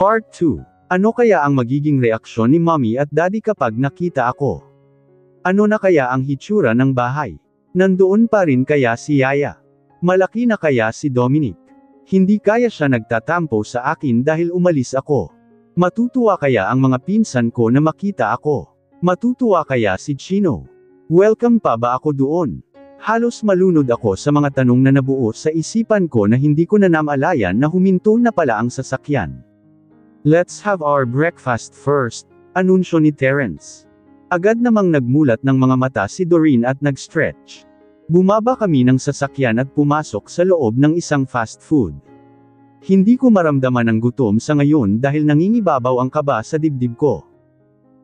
Part 2. Ano kaya ang magiging reaksyon ni mommy at daddy kapag nakita ako? Ano na kaya ang hitsura ng bahay? Nandoon pa rin kaya si Yaya? Malaki na kaya si Dominic? Hindi kaya siya nagtatampo sa akin dahil umalis ako. Matutuwa kaya ang mga pinsan ko na makita ako? Matutuwa kaya si Chino? Welcome pa ba ako doon? Halos malunod ako sa mga tanong na nabuo sa isipan ko na hindi ko na namalayan na huminto na pala ang sasakyan. Let's have our breakfast first, anunsyo ni Terence. Agad namang nagmulat ng mga mata si Doreen at nag-stretch. Bumaba kami ng sasakyan at pumasok sa loob ng isang fast food. Hindi ko maramdaman ang gutom sa ngayon dahil nangingibabaw ang kaba sa dibdib ko.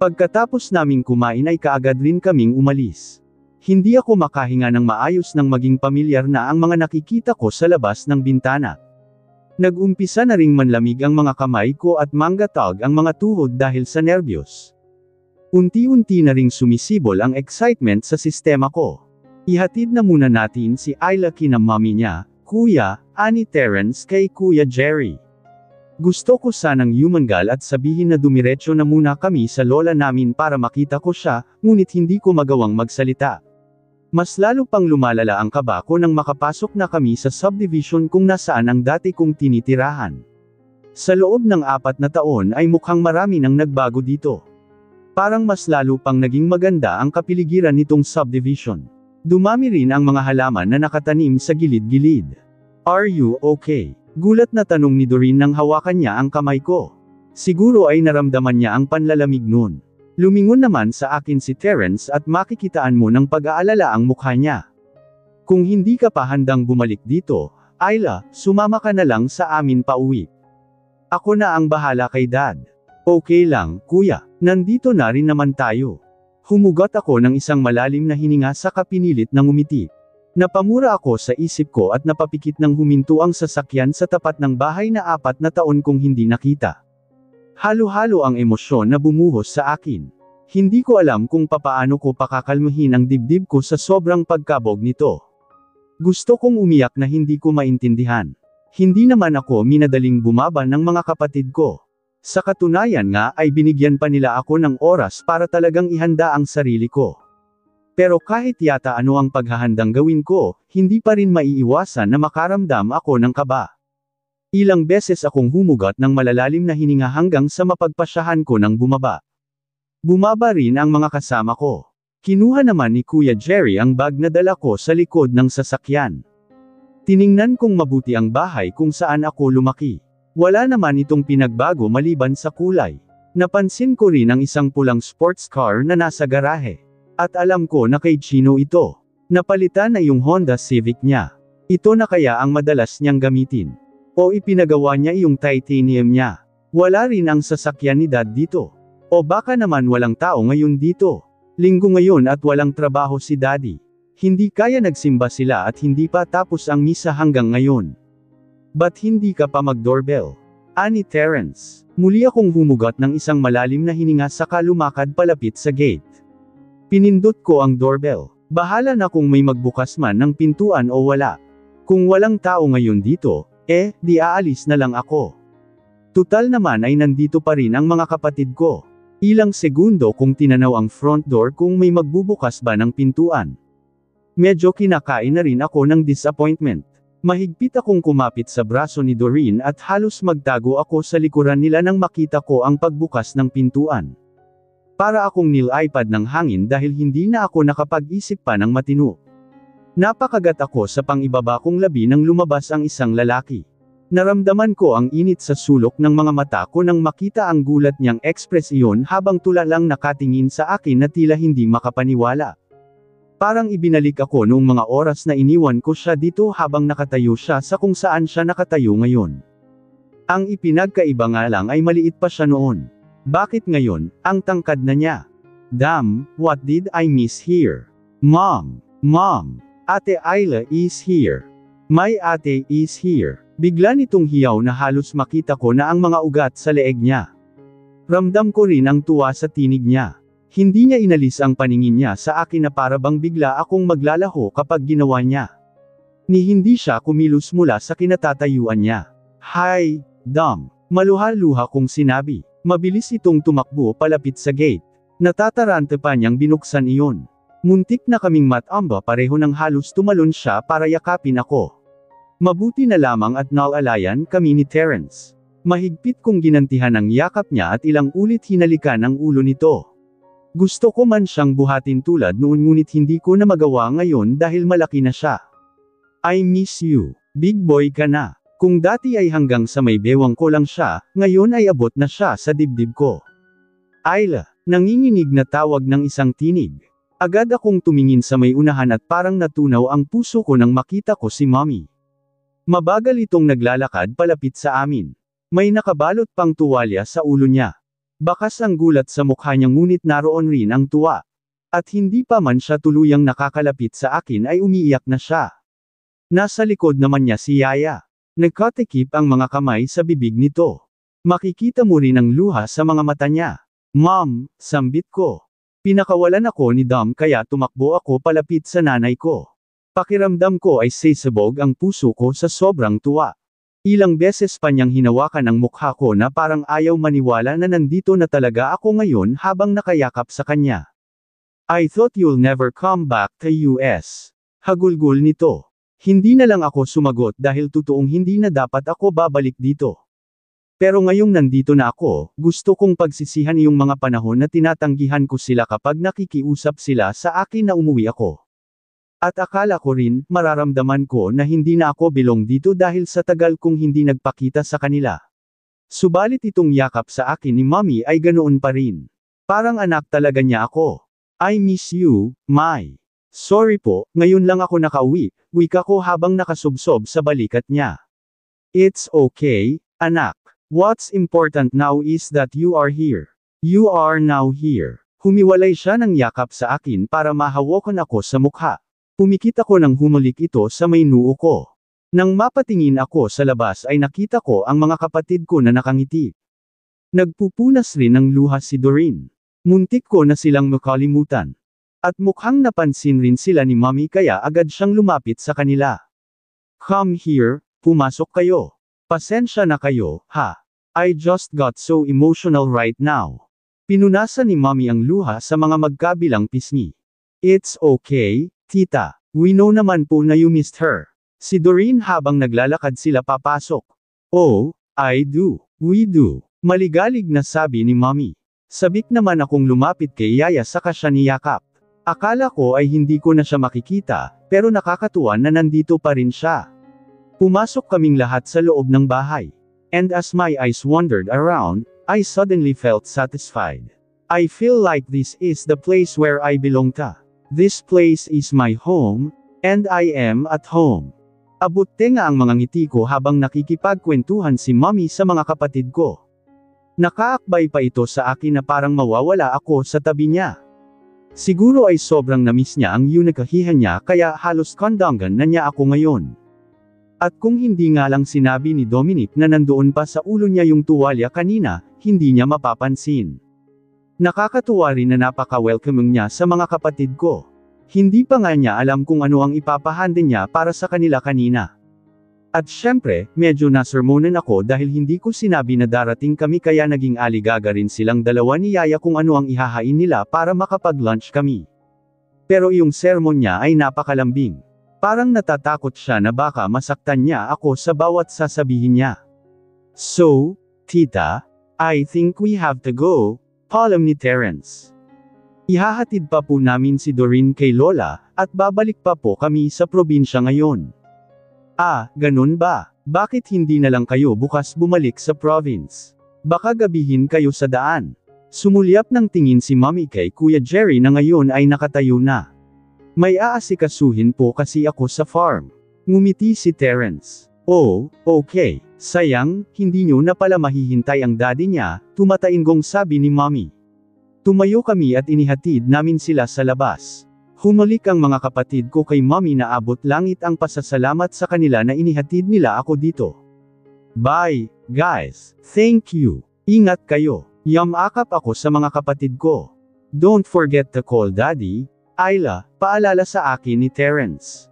Pagkatapos naming kumain ay kaagad rin kaming umalis. Hindi ako makahinga ng maayos nang maging pamilyar na ang mga nakikita ko sa labas ng bintana. Nag-umpisa na ring manlamig ang mga kamay ko at manggatag ang mga tuhod dahil sa nerbiyos. Unti-unti na ring sumisibol ang excitement sa sistema ko. Ihatid na muna natin si Ayla kina mommy niya, kuya, ani Terence kay Kuya Jerry. Gusto ko sanang yumangal at sabihin na dumiretso na muna kami sa lola namin para makita ko siya, ngunit hindi ko magawang magsalita. Mas lalo pang lumalala ang kaba ko nang makapasok na kami sa subdivision kung nasaan ang dati kong tinitirahan. Sa loob ng 4 na taon ay mukhang marami nang nagbago dito. Parang mas lalo pang naging maganda ang kapiligiran nitong subdivision. Dumami rin ang mga halaman na nakatanim sa gilid-gilid. Are you okay? Gulat na tanong ni Doreen nang hawakan niya ang kamay ko. Siguro ay naramdaman niya ang panlalamig noon. Lumingon naman sa akin si Terence at makikitaan mo ng pag-aalala ang mukha niya. Kung hindi ka pa handang bumalik dito, Ayla, sumama ka na lang sa amin pauwi. Ako na ang bahala kay dad. Okay lang, kuya, nandito na rin naman tayo. Humugot ako ng isang malalim na hininga saka pinilit ng umiti. Napamura ako sa isip ko at napapikit ng huminto ang sasakyan sa tapat ng bahay na 4 na taon kong hindi nakita. Halo-halo ang emosyon na bumuhos sa akin. Hindi ko alam kung papaano ko pakakalmahin ang dibdib ko sa sobrang pagkabog nito. Gusto kong umiyak na hindi ko maintindihan. Hindi naman ako minadaling bumaba ng mga kapatid ko. Sa katunayan nga ay binigyan pa nila ako ng oras para talagang ihanda ang sarili ko. Pero kahit yata ano ang paghahandang gawin ko, hindi pa rin maiiwasan na makaramdam ako ng kaba. Ilang beses akong humugot ng malalalim na hininga hanggang sa mapagpasyahan ko ng bumaba. Bumaba rin ang mga kasama ko. Kinuha naman ni Kuya Jerry ang bag na dala ko sa likod ng sasakyan. Tiningnan kong mabuti ang bahay kung saan ako lumaki. Wala naman itong pinagbago maliban sa kulay. Napansin ko rin ang isang pulang sports car na nasa garahe. At alam ko na kay Chino ito. Napalitan na yung Honda Civic niya. Ito na kaya ang madalas niyang gamitin. O ipinagawa niya yung titanium niya. Wala rin ang sasakyan ni dad dito. O baka naman walang tao ngayon dito. Linggo ngayon at walang trabaho si daddy. Hindi kaya nagsimba sila at hindi pa tapos ang misa hanggang ngayon. Ba't hindi ka pa mag-doorbell? Ani Terence. Muli akong humugot ng isang malalim na hininga saka lumakad palapit sa gate. Pinindot ko ang doorbell. Bahala na kung may magbukas man ng pintuan o wala. Kung walang tao ngayon dito, di aalis na lang ako. Tutal naman ay nandito pa rin ang mga kapatid ko. Ilang segundo kung tinanaw ang front door kung may magbubukas ba ng pintuan. Medyo kinakain na rin ako ng disappointment. Mahigpit akong kumapit sa braso ni Doreen at halos magtago ako sa likuran nila nang makita ko ang pagbukas ng pintuan. Para akong nilipad ng hangin dahil hindi na ako nakapag-isip pa ng matino. Napakagat ako sa pangibaba kong labi nang lumabas ang isang lalaki. Naramdaman ko ang init sa sulok ng mga mata ko nang makita ang gulat niyang ekspresyon habang tulalang nakatingin sa akin na tila hindi makapaniwala. Parang ibinalik ako noong mga oras na iniwan ko siya dito habang nakatayo siya sa kung saan siya nakatayo ngayon. Ang ipinagkaiba nga lang ay maliit pa siya noon. Bakit ngayon, ang tangkad na niya? Damn, what did I miss here? Mom! Ate Ayla is here. My ate is here. Bigla nitong hiyaw na halos makita ko na ang mga ugat sa leeg niya. Ramdam ko rin ang tuwa sa tinig niya. Hindi niya inalis ang paningin niya sa akin na para bang bigla akong maglalaho kapag ginawa niya. Ni hindi siya kumilos mula sa kinatatayuan niya. Hi, Dom. Maluha-luha kong sinabi. Mabilis itong tumakbo palapit sa gate. Natataranta pa niyang binuksan iyon. Muntik na kaming matamba pareho nang halos tumalon siya para yakapin ako. Mabuti na lamang at nalalayan kami ni Terence. Mahigpit kong ginantihan ang yakap niya at ilang ulit hinalikan ang ulo nito. Gusto ko man siyang buhatin tulad noon ngunit hindi ko na magawa ngayon dahil malaki na siya. I miss you. Big boy ka na. Kung dati ay hanggang sa may bewang ko lang siya, ngayon ay abot na siya sa dibdib ko. Ayla, nanginginig na tawag ng isang tinig. Agad akong tumingin sa may unahan at parang natunaw ang puso ko nang makita ko si Mommy. Mabagal itong naglalakad palapit sa amin. May nakabalot pang tuwalya sa ulo niya. Bakas ang gulat sa mukha niya ngunit naroon rin ang tuwa. At hindi pa man siya tuluyang nakakalapit sa akin ay umiiyak na siya. Nasa likod naman niya si Yaya. Nagkatikip ang mga kamay sa bibig nito. Makikita mo rin ang luha sa mga mata niya. Mom, sambit ko. Pinakawalan ako ni Dom kaya tumakbo ako palapit sa nanay ko. Pakiramdam ko ay sasabog ang puso ko sa sobrang tuwa. Ilang beses pa niyang hinawakan ang mukha ko na parang ayaw maniwala na nandito na talaga ako ngayon habang nakayakap sa kanya. I thought you'll never come back to US. Hagulgol nito. Hindi na lang ako sumagot dahil totoong hindi na dapat ako babalik dito. Pero ngayong nandito na ako, gusto kong pagsisihan iyong mga panahon na tinatanggihan ko sila kapag nakikiusap sila sa akin na umuwi ako. At akala ko rin, mararamdaman ko na hindi na ako belong dito dahil sa tagal kong hindi nagpakita sa kanila. Subalit itong yakap sa akin ni Mommy ay ganoon pa rin. Parang anak talaga niya ako. I miss you, Mai. Sorry po, ngayon lang ako nakauwi, wika ko habang nakasubsob sa balikat niya. It's okay, anak. What's important now is that you are here. You are now here. Humiwalay siya ng yakap sa akin para mahawakan ako sa mukha. Pumikit ako nang humulik ito sa may noo ko. Nang mapatingin ako sa labas ay nakita ko ang mga kapatid ko na nakangiti. Nagpupunas rin ng luha si Doreen. Muntik ko na silang makalimutan. At mukhang napansin rin sila ni Mommy kaya agad siyang lumapit sa kanila. Come here, pumasok kayo. Pasensya na kayo, ha? I just got so emotional right now. Pinunasan ni Mommy ang luha sa mga magkabilang pisngi. It's okay, tita. We know naman po na you missed her. Si Doreen habang naglalakad sila papasok. Oh, I do. We do. Maligalig na sabi ni Mommy. Sabik naman akong lumapit kay Yaya saka siya niyakap. Akala ko ay hindi ko na siya makikita, pero nakakatuwa na nandito pa rin siya. Pumasok kaming lahat sa loob ng bahay. And as my eyes wandered around, I suddenly felt satisfied. I feel like this is the place where I belong to. This place is my home, and I am at home. Abot tenga ang mga ngiti ko habang nakikipagkwentuhan si Mommy sa mga kapatid ko. Nakaakbay pa ito sa akin na parang mawawala ako sa tabi niya. Siguro ay sobrang namiss niya ang unikahihan niya kaya halos kondangan na niya ako ngayon. At kung hindi nga lang sinabi ni Dominic na nandoon pa sa ulo niya yung tuwalya kanina, hindi niya mapapansin. Nakakatuwa rin na napaka-welcoming niya sa mga kapatid ko. Hindi pa nga niya alam kung ano ang ipapahanda niya para sa kanila kanina. At syempre, medyo nasermonan ako dahil hindi ko sinabi na darating kami kaya naging aligaga rin silang dalawa ni Yaya kung ano ang ihahain nila para makapag-lunch kami. Pero yung sermon niya ay napakalambing. Parang natatakot siya na baka masaktan niya ako sa bawat sasabihin niya. So, tita, I think we have to go, palam ni Terence. Ihahatid pa po namin si Doreen kay Lola, at babalik pa po kami sa probinsya ngayon. Ah, ganun ba? Bakit hindi na lang kayo bukas bumalik sa province? Baka gabihin kayo sa daan. Sumulyap ng tingin si Mommy kay Kuya Jerry na ngayon ay nakatayo na. May aasikasuhin po kasi ako sa farm. Ngumiti si Terence. Oh, okay. Sayang, hindi nyo na pala mahihintay ang daddy niya, tumatainggong sabi ni Mommy. Tumayo kami at inihatid namin sila sa labas. Humalik ang mga kapatid ko kay Mommy na abot langit ang pasasalamat sa kanila na inihatid nila ako dito. Bye, guys. Thank you. Ingat kayo. Yamakap ako sa mga kapatid ko. Don't forget to call Daddy, Ayla, paalala sa akin ni Terence.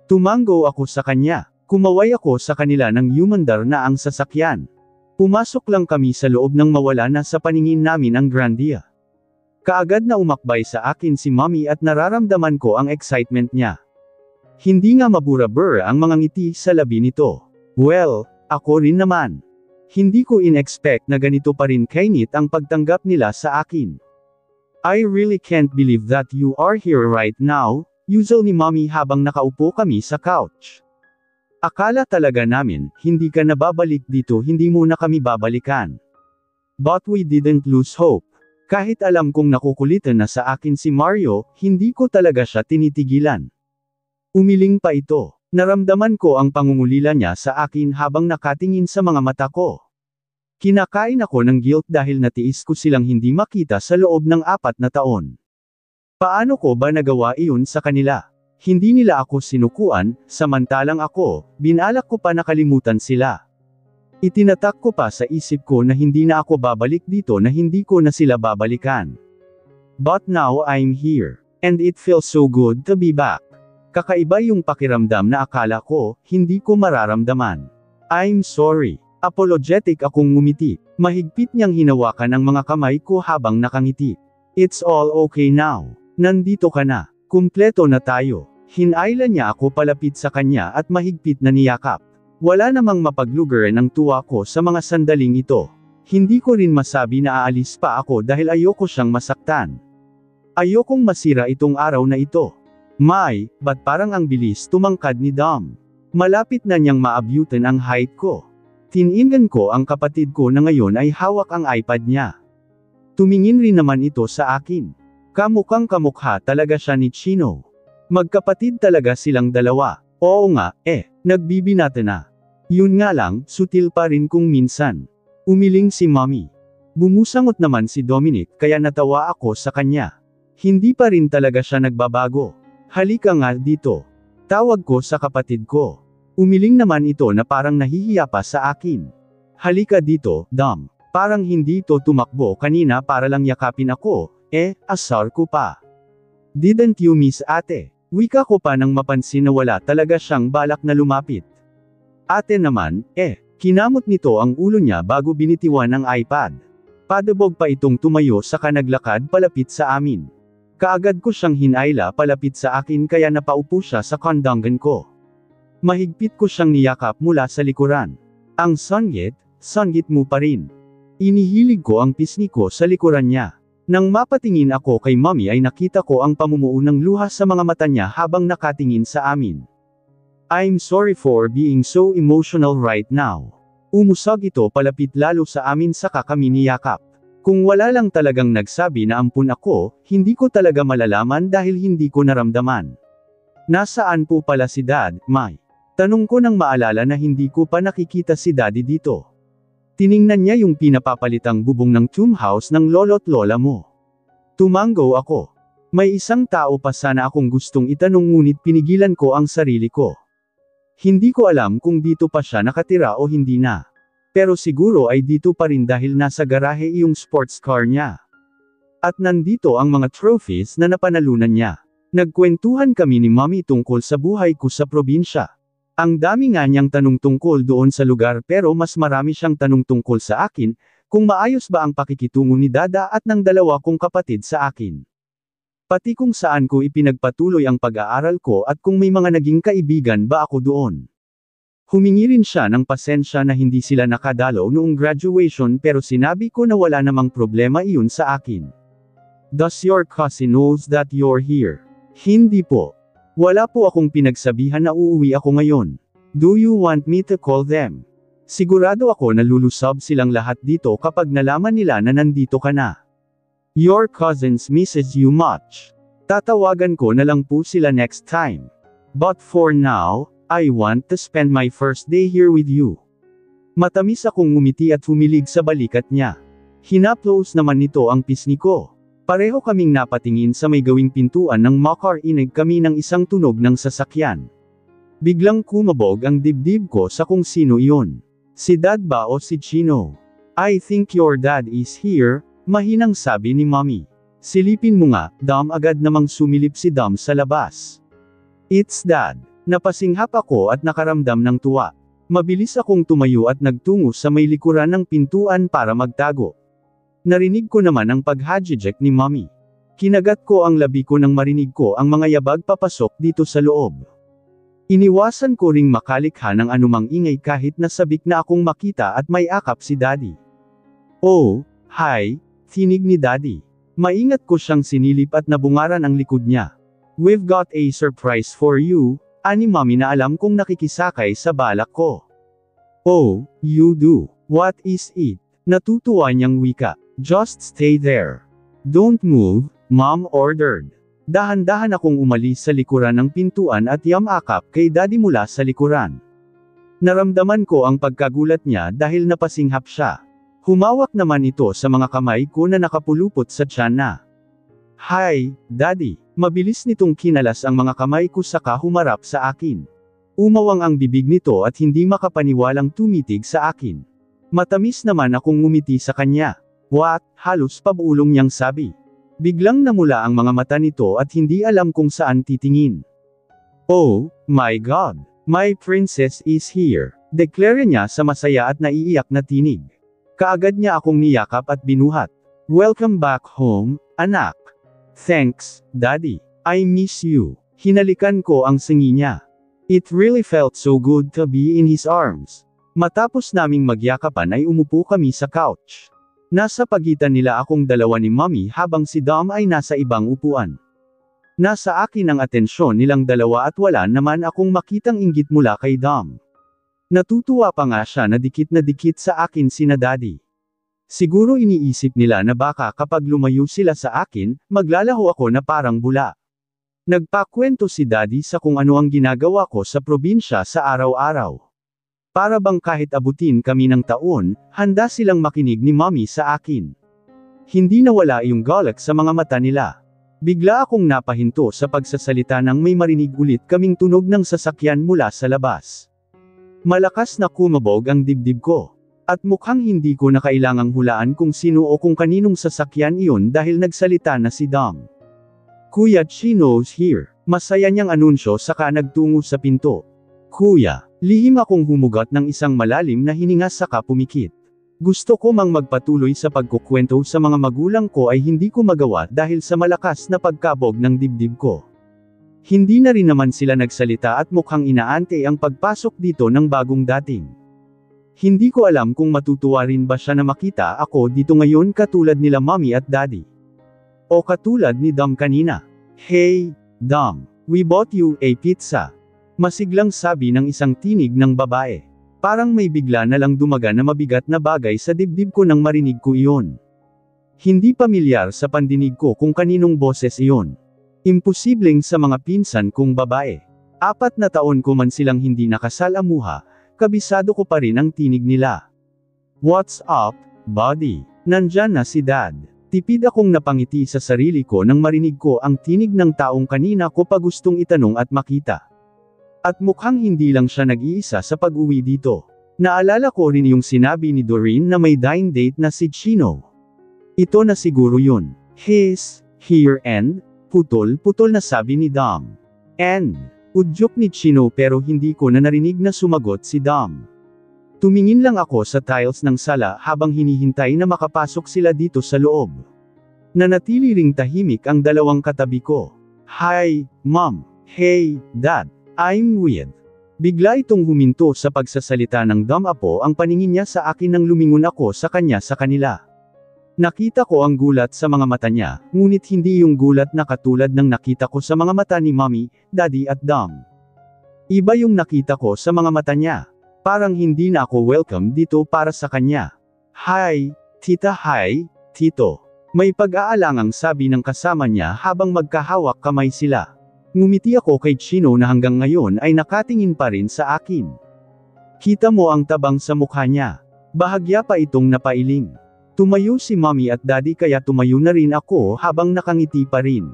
Tumango ako sa kanya. Kumaway ako sa kanila nang yumandar na ang sasakyan. Pumasok lang kami sa loob nang mawala na sa paningin namin ang Grandia. Kaagad na umakbay sa akin si Mommy at nararamdaman ko ang excitement niya. Hindi nga mabura-bura ang mga ngiti sa labi nito. Well, ako rin naman. Hindi ko in-expect na ganito pa rin kainit ang pagtanggap nila sa akin. I really can't believe that you are here right now, yuzel ni Mommy habang nakaupo kami sa couch. Akala talaga namin, hindi ka na babalik dito, hindi mo na kami babalikan. But we didn't lose hope. Kahit alam kong nakukulitan na sa akin si Mario, hindi ko talaga siya tinitigilan. Umiling pa ito. Naramdaman ko ang pangungulila niya sa akin habang nakatingin sa mga mata ko. Kinakain ako ng guilt dahil natiis ko silang hindi makita sa loob ng 4 na taon. Paano ko ba nagawa iyon sa kanila? Hindi nila ako sinukuan, samantalang ako, binalak ko pa nakalimutan sila. Itinatak ko pa sa isip ko na hindi na ako babalik dito, na hindi ko na sila babalikan. But now I'm here. And it feels so good to be back. Kakaiba yung pakiramdam na akala ko, hindi ko mararamdaman. I'm sorry. Apologetic akong ngumiti. Mahigpit niyang hinawakan ang mga kamay ko habang nakangiti. It's all okay now. Nandito ka na. Kumpleto na tayo. Hinailan niya ako palapit sa kanya at mahigpit na niyakap. Wala namang mapaglugaran ang tuwa ko sa mga sandaling ito. Hindi ko rin masabi na aalis pa ako dahil ayoko siyang masaktan. Ayokong masira itong araw na ito. Ba't parang ang bilis tumangkad ni Dom? Malapit na niyang maabyutan ang height ko. Tiningnan ko ang kapatid ko na ngayon ay hawak ang iPad niya. Tumingin rin naman ito sa akin. Kamukhang kamukha talaga siya ni Chino. Magkapatid talaga silang dalawa. Oo nga, nagbibinata na. Yun nga lang, sutil pa rin kung minsan. Umiling si Mommy. Bumusangot naman si Dominic kaya natawa ako sa kanya. Hindi pa rin talaga siya nagbabago. Halika nga dito. Tawag ko sa kapatid ko. Umiling naman ito na parang nahihiya pa sa akin. Halika dito, Dom. Parang hindi ito tumakbo kanina para lang yakapin ako, asar ko pa. Didn't you miss ate? Wika ko pa nang mapansin na wala talaga siyang balak na lumapit. Ate naman, kinamot nito ang ulo niya bago binitiwan ang iPad. Padabog pa itong tumayo saka naglakad palapit sa amin. Kaagad ko siyang hinayla palapit sa akin kaya napaupo siya sa kondongan ko. Mahigpit ko siyang niyakap mula sa likuran. Ang sanggit mo pa rin. Inihilig ko ang pisngi ko sa likuran niya. Nang mapatingin ako kay Mommy ay nakita ko ang pamumuo ng luha sa mga mata niya habang nakatingin sa amin. I'm sorry for being so emotional right now. Umusog ito palapit lalo sa amin saka kami niyakap. Kung wala lang talagang nagsabi na ampun ako, hindi ko talaga malalaman dahil hindi ko naramdaman. Nasaan po pala si Dad, May? Tanong ko nang maalala na hindi ko pa nakikita si Daddy dito. Tiningnan niya yung pinapapalitang bubong ng tomb house ng lolo't lola mo. Tumango ako. May isang tao pa sana akong gustong itanong ngunit pinigilan ko ang sarili ko. Hindi ko alam kung dito pa siya nakatira o hindi na. Pero siguro ay dito pa rin dahil nasa garahe yung sports car niya. At nandito ang mga trophies na napanalunan niya. Nagkwentuhan kami ni Mommy tungkol sa buhay ko sa probinsya. Ang dami nga niyang tanong tungkol doon sa lugar pero mas marami siyang tanong tungkol sa akin, kung maayos ba ang pakikitungo ni Dada at ng dalawa kong kapatid sa akin. Pati kung saan ko ipinagpatuloy ang pag-aaral ko at kung may mga naging kaibigan ba ako doon. Humingi rin siya ng pasensya na hindi sila nakadalo noong graduation pero sinabi ko na wala namang problema iyon sa akin. Does your cousin knows that you're here? Hindi po. Wala po akong pinagsabihan na uuwi ako ngayon. Do you want me to call them? Sigurado ako na lulusob silang lahat dito kapag nalaman nila na nandito ka na. Your cousins misses you much. Tatawagan ko na lang po sila next time. But for now, I want to spend my first day here with you. Matamis akong ngumiti at humilig sa balikat niya. Hinaplos naman nito ang pisngi ko. Pareho kaming napatingin sa may gawing pintuan ng makarinig kami ng isang tunog ng sasakyan. Biglang kumabog ang dibdib ko sa kung sino iyon. Si Dad ba o si Chino? I think your dad is here, mahinang sabi ni Mommy. Silipin mo nga, Dom. Agad namang sumilip si Dom sa labas. It's Dad. Napasinghap ako at nakaramdam ng tuwa. Mabilis akong tumayo at nagtungo sa may likuran ng pintuan para magtago. Narinig ko naman ang paghajijek ni Mommy. Kinagat ko ang labi ko nang marinig ko ang mga yabag papasok dito sa loob. Iniwasan ko ring makalikha ng anumang ingay kahit nasabik na akong makita at may akap si Daddy. "Oh, hi," tinig ni Daddy. Maingat ko siyang sinilip at nabungaran ang likod niya. "We've got a surprise for you," ani Mommy na alam kong nakikisakay sa balak ko. "Oh, you do. What is it?" Natutuwa niyang wika. "Just stay there. Don't move," Mom ordered. Dahan-dahan akong umalis sa likuran ng pintuan at yamakap kay Daddy mula sa likuran. Naramdaman ko ang pagkagulat niya dahil napasinghap siya. Humawak naman ito sa mga kamay ko na nakapulupot sa tiyan na. "Hi, Daddy." Mabilis nitong kinalas ang mga kamay ko saka humarap sa akin. Umawang ang bibig nito at hindi makapaniwalang tumitig sa akin. Matamis naman akong ngumiti sa kanya. "What?" halos pabulong niyang sabi. Biglang namula ang mga mata nito at hindi alam kung saan titingin. "Oh, my God! My princess is here," deklara niya sa masaya at naiiyak na tinig. Kaagad niya akong niyakap at binuhat. "Welcome back home, anak." "Thanks, Daddy. I miss you." Hinalikan ko ang singi niya. It really felt so good to be in his arms. Matapos naming magyakapan ay umupo kami sa couch. Nasa pagitan nila akong dalawa ni Mommy habang si Dom ay nasa ibang upuan. Nasa akin ang atensyon nilang dalawa at wala naman akong makitang inggit mula kay Dom. Natutuwa pa nga siya na dikit sa akin sina Daddy. Siguro iniisip nila na baka kapag lumayo sila sa akin, maglalaho ako na parang bula. Nagpakwento si Daddy sa kung ano ang ginagawa ko sa probinsya sa araw-araw. Para bang kahit abutin kami ng taon, handa silang makinig ni Mommy sa akin. Hindi nawala yung galak sa mga mata nila. Bigla akong napahinto sa pagsasalita nang may marinig ulit kaming tunog ng sasakyan mula sa labas. Malakas na kumabog ang dibdib ko. At mukhang hindi ko na kailangang hulaan kung sino o kung kaninong sasakyan iyon dahil nagsalita na si Dom. "Kuya Chino's here." Masaya niyang anunsyo saka nagtungo sa pinto. "Kuya." Lihim akong humugat ng isang malalim na hininga saka pumikit. Gusto ko mang magpatuloy sa pagkukwento sa mga magulang ko ay hindi ko magawa dahil sa malakas na pagkabog ng dibdib ko. Hindi na rin naman sila nagsalita at mukhang inaante ang pagpasok dito ng bagong dating. Hindi ko alam kung matutuwa rin ba siya na makita ako dito ngayon katulad nila Mommy at Daddy. O katulad ni Dom kanina. "Hey, Dom, we bought you a pizza." Masiglang sabi ng isang tinig ng babae. Parang may bigla na lang dumaga na mabigat na bagay sa dibdib ko nang marinig ko iyon. Hindi pamilyar sa pandinig ko kung kaninong boses iyon. Imposibleng sa mga pinsan kong babae. 4 na taon ko man silang hindi nakasalamuha, kabisado ko pa rin ang tinig nila. "What's up, buddy? Nandyan na si Dad." Tipid akong napangiti sa sarili ko nang marinig ko ang tinig ng taong kanina ko pa gustong itanong at makita. At mukhang hindi lang siya nag-iisa sa pag-uwi dito. Naalala ko rin yung sinabi ni Doreen na may dine date na si Chino. Ito na siguro yun. "He's here and..." Putol-putol na sabi ni Dom. "And..." Udyok ni Chino pero hindi ko na narinig na sumagot si Dom. Tumingin lang ako sa tiles ng sala habang hinihintay na makapasok sila dito sa loob. Nanatili ring tahimik ang dalawang katabi ko. "Hi, Mom." "Hey, Dad. I'm with..." Bigla itong huminto sa pagsasalita ng Dom Apo ang paningin niya sa akin nang lumingon ako sa kanya sa kanila. Nakita ko ang gulat sa mga mata niya, ngunit hindi yung gulat na katulad ng nakita ko sa mga mata ni Mommy, Daddy at Dom. Iba yung nakita ko sa mga mata niya. Parang hindi na ako welcome dito para sa kanya. "Hi, Tita." "Hi, Tito." May pag-aalangang sabi ng kasama niya habang magkahawak kamay sila. Ngumiti ako kay Chino na hanggang ngayon ay nakatingin pa rin sa akin. Kita mo ang tabang sa mukha niya. Bahagya pa itong napailing. Tumayo si Mommy at Daddy kaya tumayo na rin ako habang nakangiti pa rin.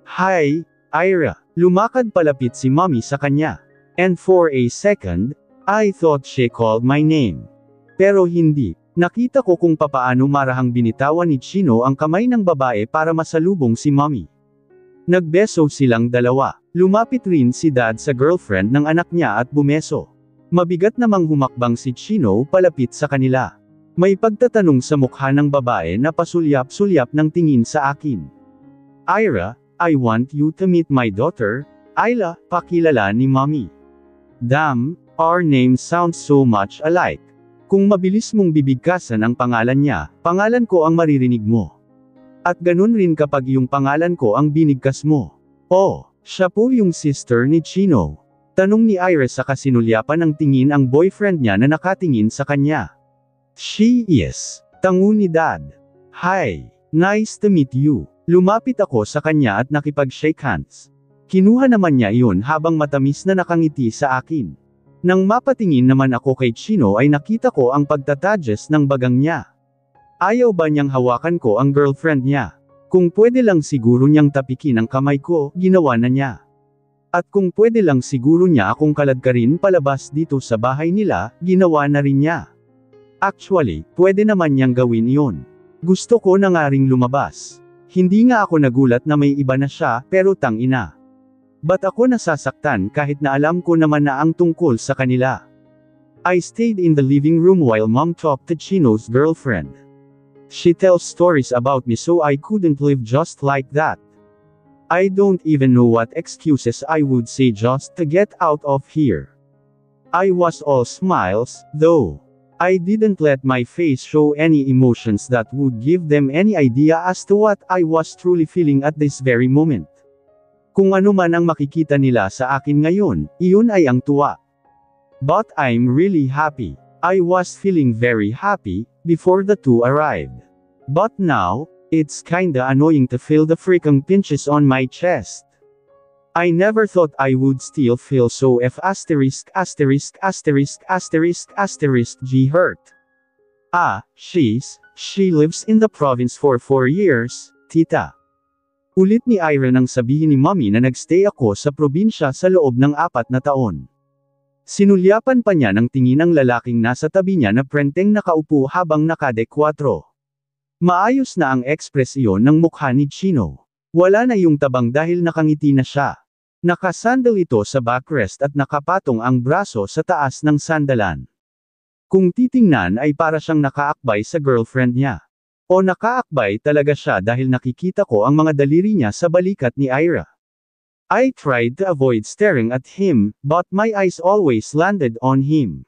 "Hi, Ira." Lumakad palapit si Mommy sa kanya. And for a second, I thought she called my name. Pero hindi. Nakita ko kung papaano marahang binitawan ni Chino ang kamay ng babae para masalubong si Mommy. Nagbeso silang dalawa. Lumapit rin si Dad sa girlfriend ng anak niya at bumeso. Mabigat namang humakbang si Chino palapit sa kanila. May pagtatanong sa mukha ng babae na pasulyap-sulyap ng tingin sa akin. Ira, I want you to meet my daughter, Ayla, pakilala ni Mommy. Damn, our names sound so much alike. Kung mabilis mong bibigkasan ang pangalan niya, pangalan ko ang maririnig mo. At ganun rin kapag yung pangalan ko ang binigkas mo. Oh, siya po yung sister ni Chino. Tanong ni Iris sa kasinulyapan ng tingin ang boyfriend niya na nakatingin sa kanya. She is. Tango ni Dad. Hi, nice to meet you. Lumapit ako sa kanya at nakipag-shake hands. Kinuha naman niya iyon habang matamis na nakangiti sa akin. Nang mapatingin naman ako kay Chino ay nakita ko ang pagtatadges ng bagang niya. Ayaw ba niyang hawakan ko ang girlfriend niya? Kung pwede lang siguro niyang tapikin ang kamay ko, ginawa na niya. At kung pwede lang siguro niya akong kaladkarin palabas dito sa bahay nila, ginawa na rin niya. Actually, pwede naman niyang gawin iyon. Gusto ko na nga ring lumabas. Hindi nga ako nagulat na may iba na siya, pero tangina. Ba't ako nasasaktan kahit na alam ko naman na ang tungkol sa kanila? I stayed in the living room while Mom talked to Chino's girlfriend. She tells stories about me so I couldn't live just like that. I don't even know what excuses I would say just to get out of here. I was all smiles, though. I didn't let my face show any emotions that would give them any idea as to what I was truly feeling at this very moment. Kung ano man ang makikita nila sa akin ngayon, iyon ay ang tuwa. But I'm really happy. I was feeling very happy before the two arrived. But now, it's kinda annoying to feel the freaking pinches on my chest. I never thought I would still feel so G hurt. She lives in the province for 4 years, tita. Ulit ni Ira nang sabihin ni Mommy na nagstay ako sa probinsya sa loob ng 4 na taon. Sinulyapan pa niya ng tingin ang lalaking nasa tabi niya na prenteng nakaupo habang nakadekwatro. Maayos na ang ekspresyon ng mukha ni Chino. Wala na yung tabang dahil nakangiti na siya. Nakasandal ito sa backrest at nakapatong ang braso sa taas ng sandalan. Kung titingnan ay para siyang nakaakbay sa girlfriend niya. O nakaakbay talaga siya dahil nakikita ko ang mga daliri niya sa balikat ni Ira. I tried to avoid staring at him, but my eyes always landed on him.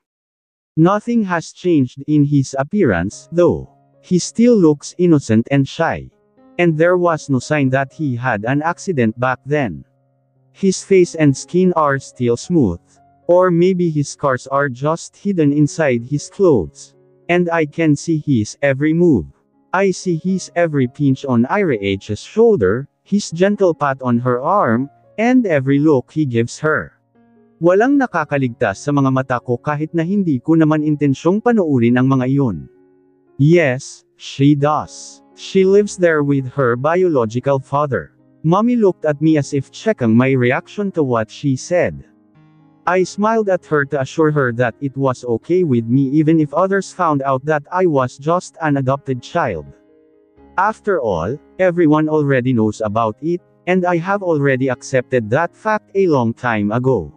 Nothing has changed in his appearance, though. He still looks innocent and shy. And there was no sign that he had an accident back then. His face and skin are still smooth. Or maybe his scars are just hidden inside his clothes. And I can see his every move. I see his every pinch on Ira's shoulder, his gentle pat on her arm, and every look he gives her. Walang nakakaligtas sa mga mata ko kahit na hindi ko naman intensyong panoorin ang mga iyon. Yes, she does. She lives there with her biological father. Mommy looked at me as if checking my reaction to what she said. I smiled at her to assure her that it was okay with me even if others found out that I was just an adopted child. After all, everyone already knows about it, and I have already accepted that fact a long time ago.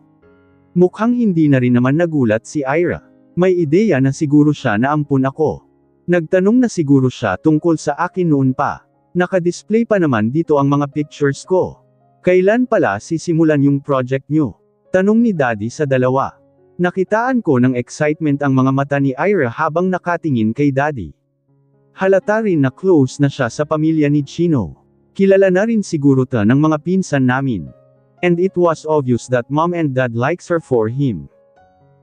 Mukhang hindi na rin naman nagulat si Ira. May ideya na siguro siya na ampun ako. Nagtanong na siguro siya tungkol sa akin noon pa. Naka-display pa naman dito ang mga pictures ko. Kailan pala sisimulan yung project nyo? Tanong ni Daddy sa dalawa. Nakitaan ko ng excitement ang mga mata ni Ira habang nakatingin kay Daddy. Halata rin na close na siya sa pamilya ni Chino. Kilala na rin siguro ta ng mga pinsan namin. And it was obvious that Mom and Dad likes her for him.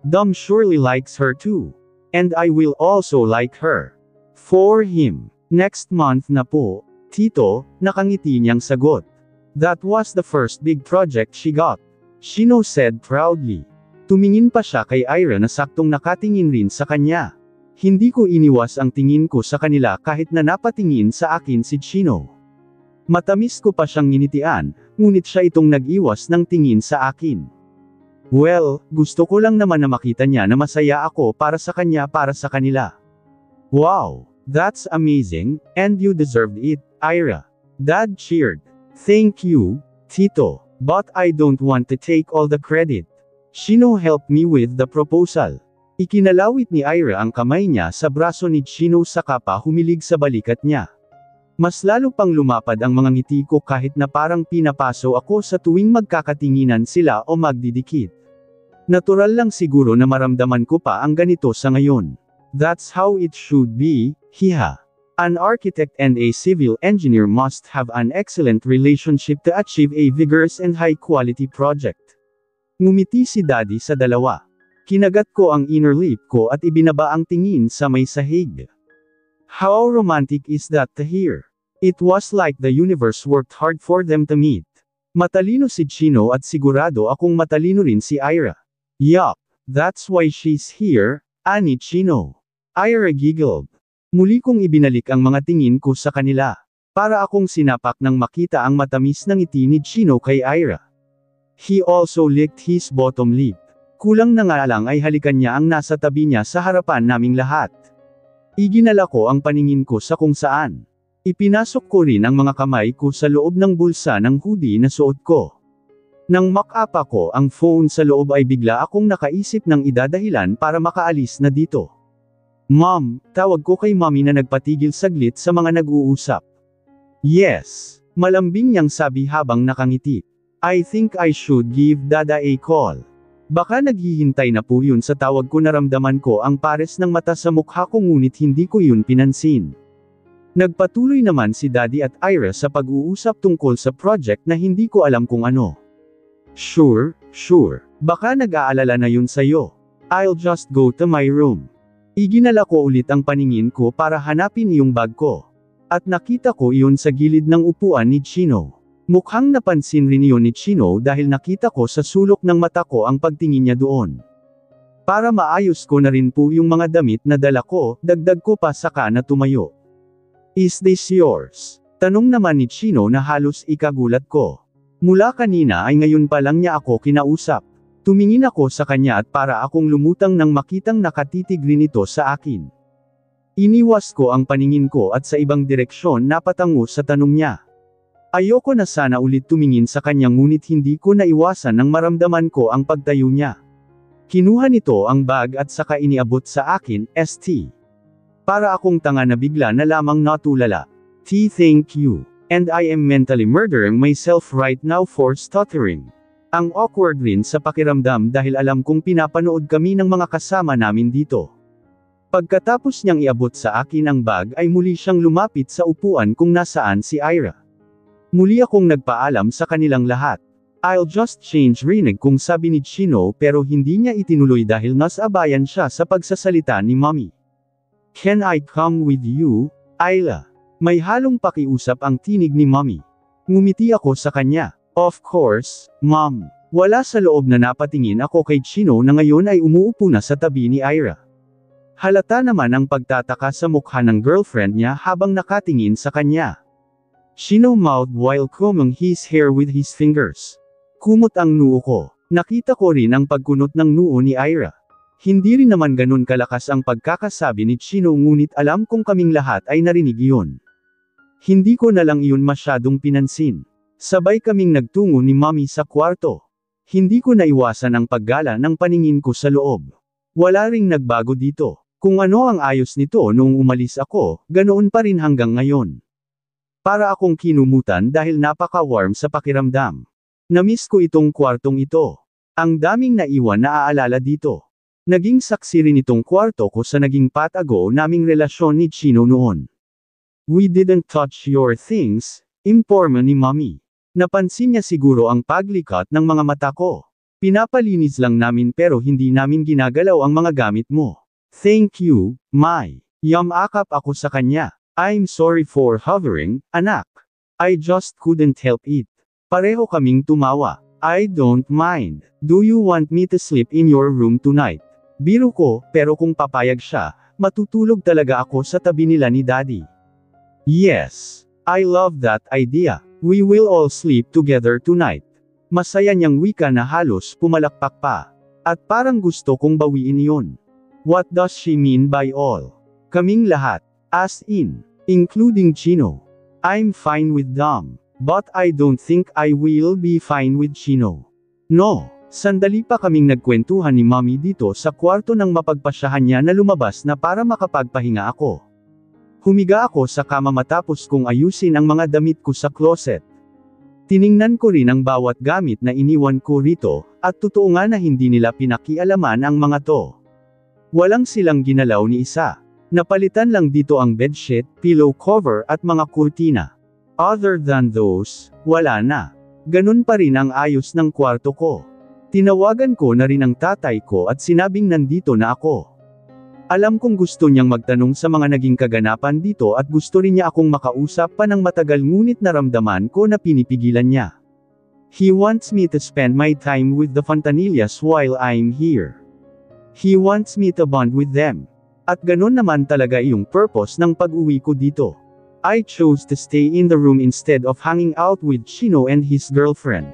Dom surely likes her too. And I will also like her. For him. Next month na po, Tito, nakangiti niyang sagot. That was the first big project she got. Chino said proudly. Tumingin pa siya kay Ira na saktong nakatingin rin sa kanya. Hindi ko iniwas ang tingin ko sa kanila kahit na napatingin sa akin si Chino. Matamis ko pa siyang nginitian, ngunit siya itong nag-iwas ng tingin sa akin. Well, gusto ko lang naman na makita niya na masaya ako para sa kanya para sa kanila. Wow, that's amazing, and you deserved it, Ira. Dad cheered. Thank you, Tito, but I don't want to take all the credit. Chino helped me with the proposal. Ikinalawit ni Ira ang kamay niya sa braso ni Chino saka pa humilig sa balikat niya. Mas lalo pang lumapad ang mga ngiti ko kahit na parang pinapaso ako sa tuwing magkakatinginan sila o magdidikit. Natural lang siguro na maramdaman ko pa ang ganito sa ngayon. That's how it should be, hiha. An architect and a civil engineer must have an excellent relationship to achieve a vigorous and high-quality project. Ngumiti si Daddy sa dalawa. Kinagat ko ang inner lip ko at ibinaba ang tingin sa may sahig. How romantic is that to hear? It was like the universe worked hard for them to meet. Matalino si Chino at sigurado akong matalino rin si Ira. Yup, that's why she's here, ani Chino. Ira giggled. Muli kong ibinalik ang mga tingin ko sa kanila. Para akong sinapak nang makita ang matamis na ngiti ni Chino kay Ira. He also licked his bottom lip. Kulang na nga lang ay halikan niya ang nasa tabi niya sa harapan naming lahat. Iginala ko ang paningin ko sa kung saan. Ipinasok ko rin ang mga kamay ko sa loob ng bulsa ng hoodie na suot ko. Nang makapa ko ang phone sa loob ay bigla akong nakaisip ng idadahilan para makaalis na dito. Mom, tawag ko kay Mommy na nagpatigil saglit sa mga nag-uusap. Yes, malambing niyang sabi habang nakangiti. I think I should give Dada a call. Baka naghihintay na po yun sa tawag ko. Naramdaman ko ang pares ng mata sa mukha ko ngunit hindi ko yun pinansin. Nagpatuloy naman si Daddy at Ira sa pag-uusap tungkol sa project na hindi ko alam kung ano. Sure, baka nag-aalala na yun sa'yo. I'll just go to my room. Iginala ko ulit ang paningin ko para hanapin yung bag ko. At nakita ko iyon sa gilid ng upuan ni Chino. Mukhang napansin rin iyon ni Chino dahil nakita ko sa sulok ng mata ko ang pagtingin niya doon. Para maayos ko na rin po yung mga damit na dala ko, dagdag ko pa saka na tumayo. Is this yours? Tanong naman ni Chino na halos ikagulat ko. Mula kanina ay ngayon pa lang niya ako kinausap. Tumingin ako sa kanya at para akong lumutang nang makitang nakatitig rin ito sa akin. Iniwas ko ang paningin ko at sa ibang direksyon napatango sa tanong niya. Ayoko na sana ulit tumingin sa kanya ngunit hindi ko naiwasan nang maramdaman ko ang pagtayo niya. Kinuha nito ang bag at saka iniabot sa akin, St. Para akong tanga na bigla na lamang natulala. Thank you. And I am mentally murdering myself right now for stuttering. Ang awkward rin sa pakiramdam dahil alam kong pinapanood kami ng mga kasama namin dito. Pagkatapos niyang iabot sa akin ang bag ay muli siyang lumapit sa upuan kung nasaan si Ira. Muli akong nagpaalam sa kanilang lahat. I'll just change, rinig kong sabi ni Chino pero hindi niya itinuloy dahil nasabayan siya sa pagsasalita ni Mommy. Can I come with you, Ayla? May halong pakiusap ang tinig ni Mommy. Ngumiti ako sa kanya. Of course, Mom. Wala sa loob na napatingin ako kay Chino na ngayon ay umuupo na sa tabi ni Ira. Halata naman ang pagtataka sa mukha ng girlfriend niya habang nakatingin sa kanya. Chino mouthed while combing his hair with his fingers. Kumot ang noo ko. Nakita ko rin ang pagkunot ng noo ni Ira. Hindi rin naman ganun kalakas ang pagkakasabi ni Chino ngunit alam kong kaming lahat ay narinig iyon. Hindi ko na lang iyon masyadong pinansin. Sabay kaming nagtungo ni Mommy sa kwarto. Hindi ko naiwasan ang paggala ng paningin ko sa loob. Wala ring nagbago dito. Kung ano ang ayos nito noong umalis ako, ganoon pa rin hanggang ngayon. Para akong kinumutan dahil napaka-warm sa pakiramdam. Namiss ko itong kwartong ito. Ang daming naiwan na aalala dito. Naging saksi rin itong kwarto ko sa naging patago naming relasyon ni Chino noon. We didn't touch your things, imporma ni Mommy. Napansin niya siguro ang paglikat ng mga mata ko. Pinapalinis lang namin pero hindi namin ginagalaw ang mga gamit mo. Thank you, Mai. Yamakap ako sa kanya. I'm sorry for hovering, anak. I just couldn't help it. Pareho kaming tumawa. I don't mind. Do you want me to sleep in your room tonight? Biro ko, pero kung papayag siya, matutulog talaga ako sa tabi nila ni Daddy. Yes. I love that idea. We will all sleep together tonight. Masaya niyang wika na halos pumalakpak pa. At parang gusto kong bawiin yun. What does she mean by all? Kaming lahat. As in, including Chino. I'm fine with them. But I don't think I will be fine with Chino. No. Sandali pa kaming nagkwentuhan ni Mommy dito sa kwarto nang mapagpasyahan niya na lumabas na para makapagpahinga ako. Humiga ako sa kama matapos kong ayusin ang mga damit ko sa closet. Tiningnan ko rin ang bawat gamit na iniwan ko rito, at totoo nga na hindi nila pinakialaman ang mga to. Walang silang ginalaw ni isa. Napalitan lang dito ang bedsheet, pillow cover at mga kurtina. Other than those, wala na. Ganun pa rin ang ayos ng kwarto ko. Tinawagan ko na rin ang tatay ko at sinabing nandito na ako. Alam kong gusto niyang magtanong sa mga naging kaganapan dito at gusto rin niya akong makausap pa ng matagal ngunit naramdaman ko na pinipigilan niya. He wants me to spend my time with the Fontanillas while I'm here. He wants me to bond with them. At ganun naman talaga yung purpose ng pag-uwi ko dito. I chose to stay in the room instead of hanging out with Chino and his girlfriend.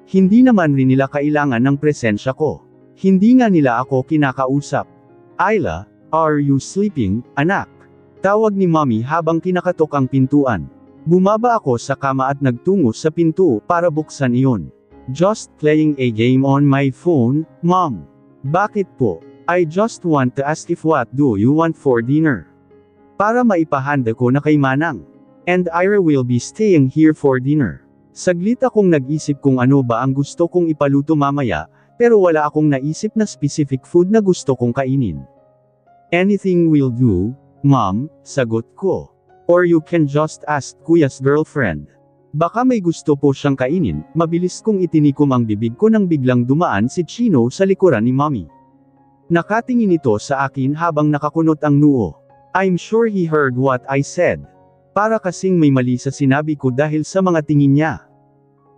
Hindi naman rin nila kailangan ng presensya ko. Hindi nga nila ako kinakausap. Ayla, are you sleeping, anak? Tawag ni Mommy habang kinakatok ang pintuan. Bumaba ako sa kama at nagtungo sa pinto para buksan iyon. Just playing a game on my phone, Mom. Bakit po? I just want to ask if what do you want for dinner? Para maipahanda ko na kay Manang. And Ira will be staying here for dinner. Saglit akong nag-isip kung ano ba ang gusto kong ipaluto mamaya, pero wala akong naisip na specific food na gusto kong kainin. Anything will do, Mom, sagot ko. Or you can just ask Kuya's girlfriend. Baka may gusto po siyang kainin. Mabilis kong itinikom ang bibig ko nang biglang dumaan si Chino sa likuran ni Mommy. Nakatingin ito sa akin habang nakakunot ang noo. I'm sure he heard what I said. Para kasing may mali sa sinabi ko dahil sa mga tingin niya.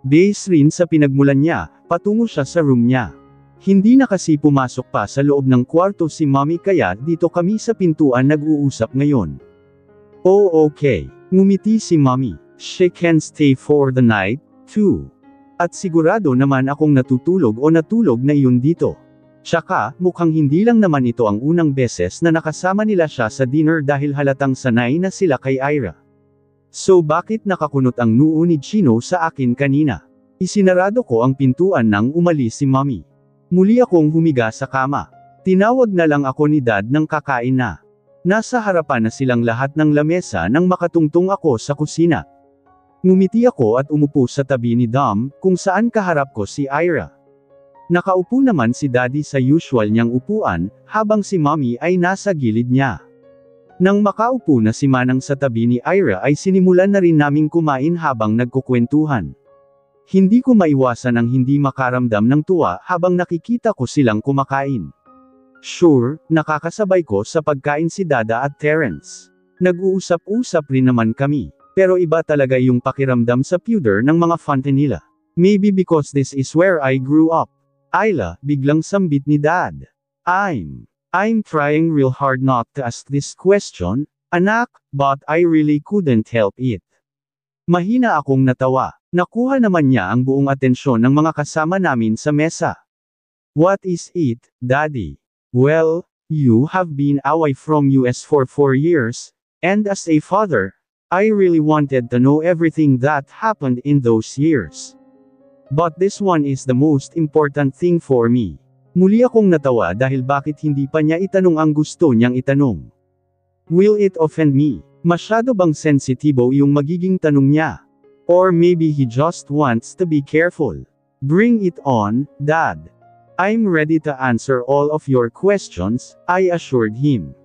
Base rin sa pinagmulan niya, patungo siya sa room niya. Hindi na kasi pumasok pa sa loob ng kwarto si Mommy kaya dito kami sa pintuan nag-uusap ngayon. Oh okay, ngumiti si Mommy. She can stay for the night, too. At sigurado naman akong natutulog o natulog na iyon dito. Tsaka, mukhang hindi lang naman ito ang unang beses na nakasama nila siya sa dinner dahil halatang sanay na sila kay Ira. So bakit nakakunot ang noo ni Chino sa akin kanina? Isinarado ko ang pintuan nang umalis si Mommy. Muli akong humiga sa kama. Tinawag na lang ako ni Dad nang kakain na. Nasa harapan na silang lahat ng lamesa nang makatungtong ako sa kusina. Ngumiti ako at umupo sa tabi ni Dom, kung saan kaharap ko si Ira. Nakaupo naman si Daddy sa usual niyang upuan, habang si Mommy ay nasa gilid niya. Nang makaupo na si Manang sa tabi ni Ira ay sinimulan na rin naming kumain habang nagkukwentuhan. Hindi ko maiwasan ang hindi makaramdam ng tuwa habang nakikita ko silang kumakain. Sure, nakakasabay ko sa pagkain si Dada at Terence. Nag-uusap-usap rin naman kami, pero iba talaga yung pakiramdam sa pudor ng mga Fontanilla. Maybe because this is where I grew up. Ayla, biglang sambit ni Dad. I'm trying real hard not to ask this question, anak, but I really couldn't help it. Mahina akong natawa. Nakuha naman niya ang buong atensyon ng mga kasama namin sa mesa. What is it, Daddy? Well, you have been away from US for 4 years, and as a father, I really wanted to know everything that happened in those years. But this one is the most important thing for me. Muli akong natawa dahil bakit hindi pa niya itanong ang gusto niyang itanong. Will it offend me? Masyado bang sensitibo yung magiging tanong niya? Or maybe he just wants to be careful. Bring it on, Dad. I'm ready to answer all of your questions, I assured him.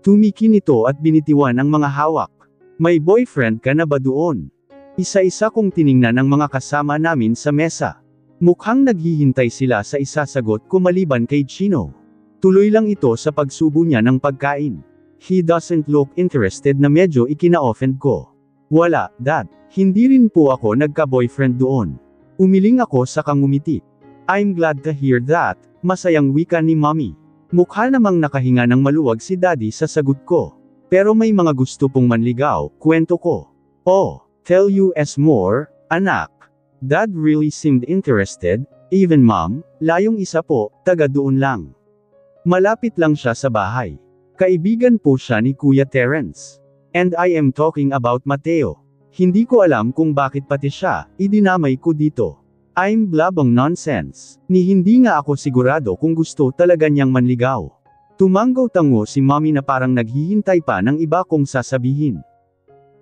Tumikin ito at binitiwan ang mga hawak. May boyfriend ka na ba doon? Isa-isa kong tiningnan ang mga kasama namin sa mesa. Mukhang naghihintay sila sa isasagot ko maliban kay Chino. Tuloy lang ito sa pagsubo niya ng pagkain. He doesn't look interested na medyo ikina-offend ko. Wala, Dad. Hindi rin po ako nagka-boyfriend doon. Umiling ako sa kangumiti. I'm glad to hear that, masayang wika ni Mommy. Mukha namang nakahinga ng maluwag si Daddy sa sagot ko. Pero may mga gusto pong manligaw, kwento ko. Oh, tell us more, anak. Dad really seemed interested, even Mom, layong isa po, taga doon lang. Malapit lang siya sa bahay. Kaibigan po siya ni Kuya Terence. And I am talking about Mateo. Hindi ko alam kung bakit pati siya, idinamay ko dito. I'm blabang nonsense. Ni hindi nga ako sigurado kung gusto talaga niyang manligaw. Tumanggaw-tango si Mommy na parang naghihintay pa ng iba kong sasabihin.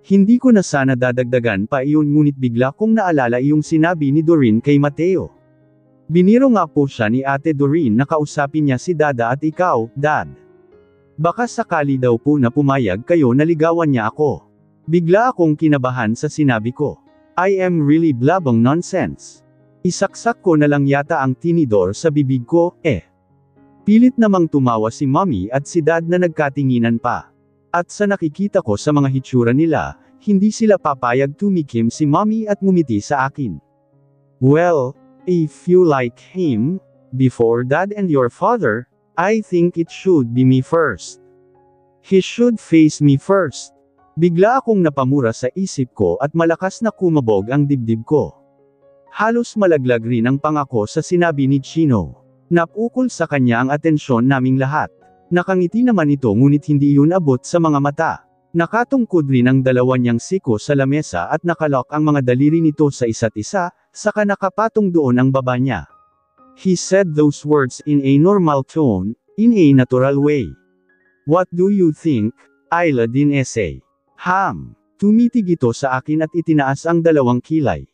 Hindi ko na sana dadagdagan pa iyon ngunit bigla kong naalala iyong sinabi ni Doreen kay Mateo. Biniro nga po siya ni Ate Doreen na kausapin niya si Dada at ikaw, Dad. Baka sakali daw po na pumayag kayo na ligawan niya ako. Bigla akong kinabahan sa sinabi ko. I am really blabang nonsense. Isaksak ko na lang yata ang tinidor sa bibig ko, Pilit namang tumawa si Mommy at si Dad na nagkatinginan pa. At sa nakikita ko sa mga hitsura nila, hindi sila papayag tumikim si Mommy at ngumiti sa akin. Well, if you like him, before Dad and your father, I think it should be me first. He should face me first. Bigla akong napamura sa isip ko at malakas na kumabog ang dibdib ko. Halos malaglag rin ang pangako sa sinabi ni Chino. Napukol sa kanya ang atensyon naming lahat. Nakangiti naman ito ngunit hindi yun abot sa mga mata. Nakatungkod rin ang dalawa niyang siko sa lamesa at nakalok ang mga daliri nito sa isa't isa, saka nakapatong doon ang baba niya. He said those words in a normal tone, in a natural way. What do you think, Ayla din essay? Tumitig ito sa akin at itinaas ang dalawang kilay.